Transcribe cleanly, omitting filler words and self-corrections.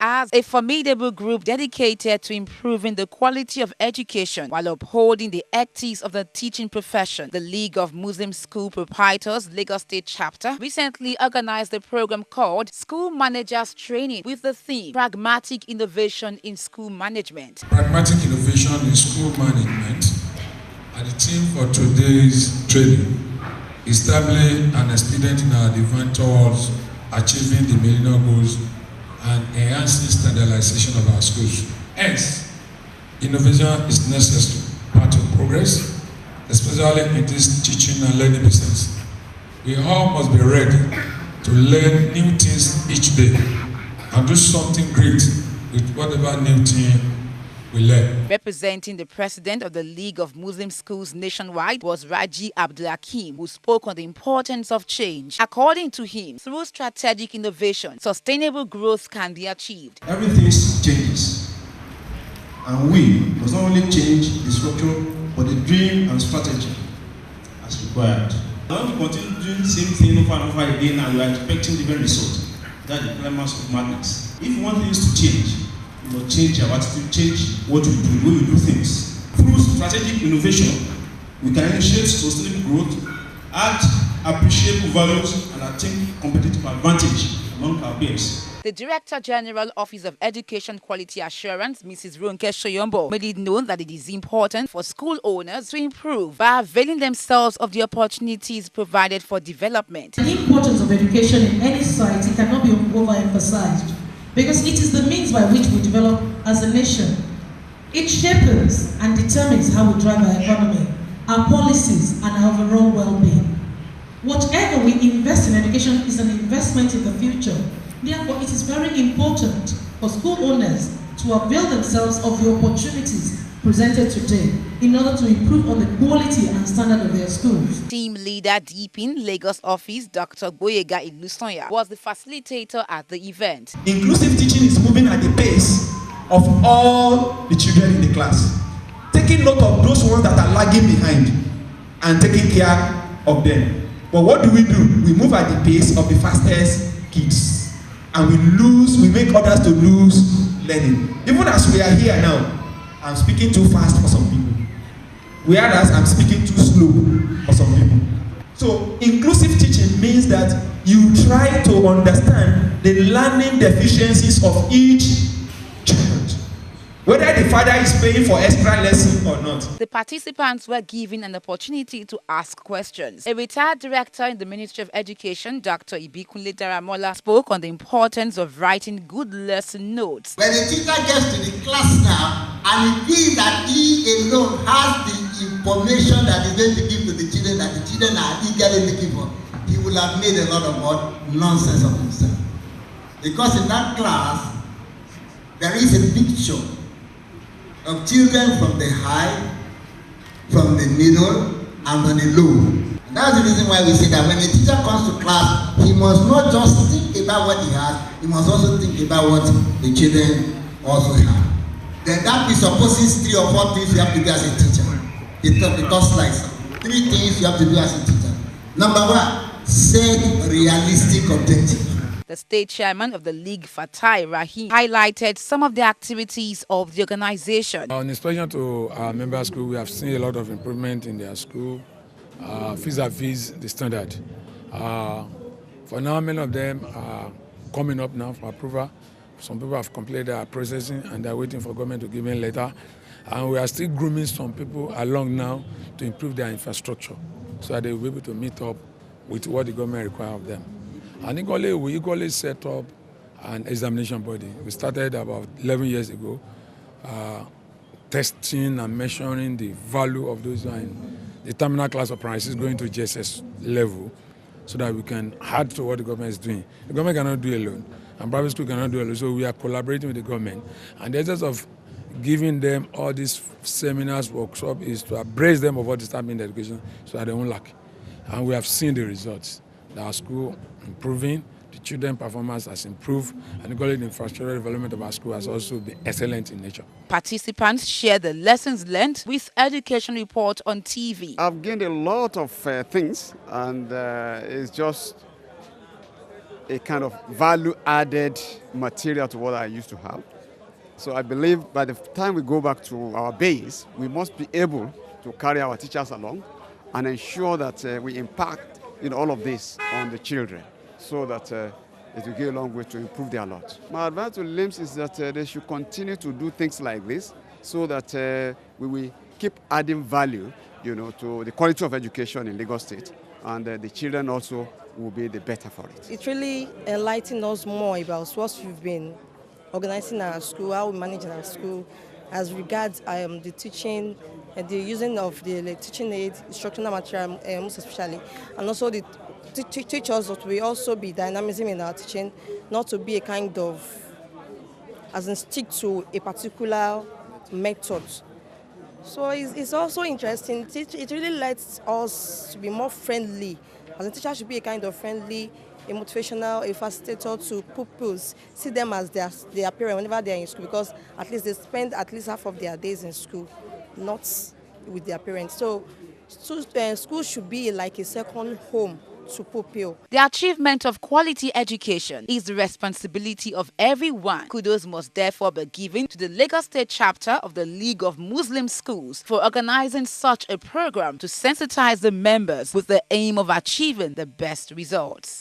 as a formidable group dedicated to improving the quality of education while upholding the ethics of the teaching profession. The League of Muslim School Proprietors Lagos State Chapter recently organized a program called School Managers Training with the theme Pragmatic Innovation in School Management. Pragmatic innovation in school management, and the theme for today's training is establishing an expedient in our advance towards achieving the millennium goals and enhancing standardization of our schools. Hence, innovation is necessary part of progress, especially in this teaching and learning business. We all must be ready to learn new things each day and do something great with whatever new thing we learn. Representing the president of the League of Muslim Schools nationwide was Raji Abdulhakim, who spoke on the importance of change. According to him, through strategic innovation, sustainable growth can be achieved. Everything changes, and we must not only change the structure, but the dream and strategy as required. Now we continue doing the same thing over and over again, and we are expecting different results. That's the climax of madness. If you want things to change, you must change our attitude, change what we do, the way we do things. Through strategic innovation, we can initiate sustainable growth, add appreciable values, and attain competitive advantage among our peers. The Director General Office of Education Quality Assurance, Mrs. Ronke Shoyombo, made it known that it is important for school owners to improve by availing themselves of the opportunities provided for development. The importance of education in any society cannot be overemphasized because it is the means by which we develop as a nation. It shapes and determines how we drive our economy, our policies, and our overall well-being. Whatever we invest in education is an investment in the future. Therefore, it is very important for school owners to avail themselves of the opportunities presented today in order to improve on the quality and standard of their schools. Team leader Deepin Lagos office, Dr. Boyega Ilusonya, was the facilitator at the event. Inclusive teaching is moving at the pace of all the children in the class, taking note of those ones that are lagging behind and taking care of them. But what do? We move at the pace of the fastest kids. And we make others to lose learning. Even as we are here now, I'm speaking too fast for some people. Whereas I'm speaking too slow for some people. So inclusive teaching means that you try to understand the learning deficiencies of each child, whether the father is paying for extra lesson or not. The participants were given an opportunity to ask questions. A retired director in the Ministry of Education, Dr. Ibikunle Daramola, spoke on the importance of writing good lesson notes. When a teacher gets to the class now and he feels that he alone has the information that he's going to give to the children that the children are eagerly looking for, he will have made a lot of nonsense of himself. Because in that class, there is a picture of children from the high, from the middle, and from the low. And that's the reason why we say that when a teacher comes to class, he must not just think about what he has, he must also think about what the children also have. Then that presupposes 3 or 4 things you have to do as a teacher. The top slice. 3 things you have to do as a teacher. Number 1, set realistic objectives. The state chairman of the League, Fatai Rahim, highlighted some of the activities of the organization. On inspection to our member school, we have seen a lot of improvement in their school, vis-a-vis the standard. For now, many of them are coming up now for approval. Some people have completed their processing and they're waiting for government to give them a letter. And we are still grooming some people along now to improve their infrastructure so that they will be able to meet up with what the government requires of them. And we equally set up an examination body. We started about 11 years ago, testing and measuring the value of those in the terminal class of primary schools going to JSS level so that we can add to what the government is doing. The government cannot do it alone, and private school cannot do it alone, so we are collaborating with the government. And the essence of giving them all these seminars, workshops, is to embrace them of what is happening in education so that they won't lack. And we have seen the results. Our school improving, the children performance has improved, and the infrastructure development of our school has also been excellent in nature. Participants share the lessons learned with Education Report on TV. I've gained a lot of things, and it's just a kind of value-added material to what I used to have. So I believe by the time we go back to our base, we must be able to carry our teachers along and ensure that we impact all of this on the children so that it will go a long way to improve their lot. My advice to LIMS is that they should continue to do things like this so that we will keep adding value to the quality of education in Lagos State, and the children also will be the better for it. It really enlightened us more about what we've been organizing our school, how we manage our school, as regards the teaching and the using of the teaching aids, instructional material, most especially, and also the teachers that will also be dynamism in our teaching, not to be a kind of, as in stick to a particular method. So it's also interesting. It really lets us to be more friendly. As a teacher should be a kind of friendly, a motivational, a facilitator to pupils, see them as their parent whenever they're in school, because at least they spend at least half of their days in school, not with their parents. So school should be like a second home to pupil. The achievement of quality education is the responsibility of everyone. Kudos must therefore be given to the Lagos State chapter of the League of Muslim Schools for organizing such a program to sensitize the members with the aim of achieving the best results.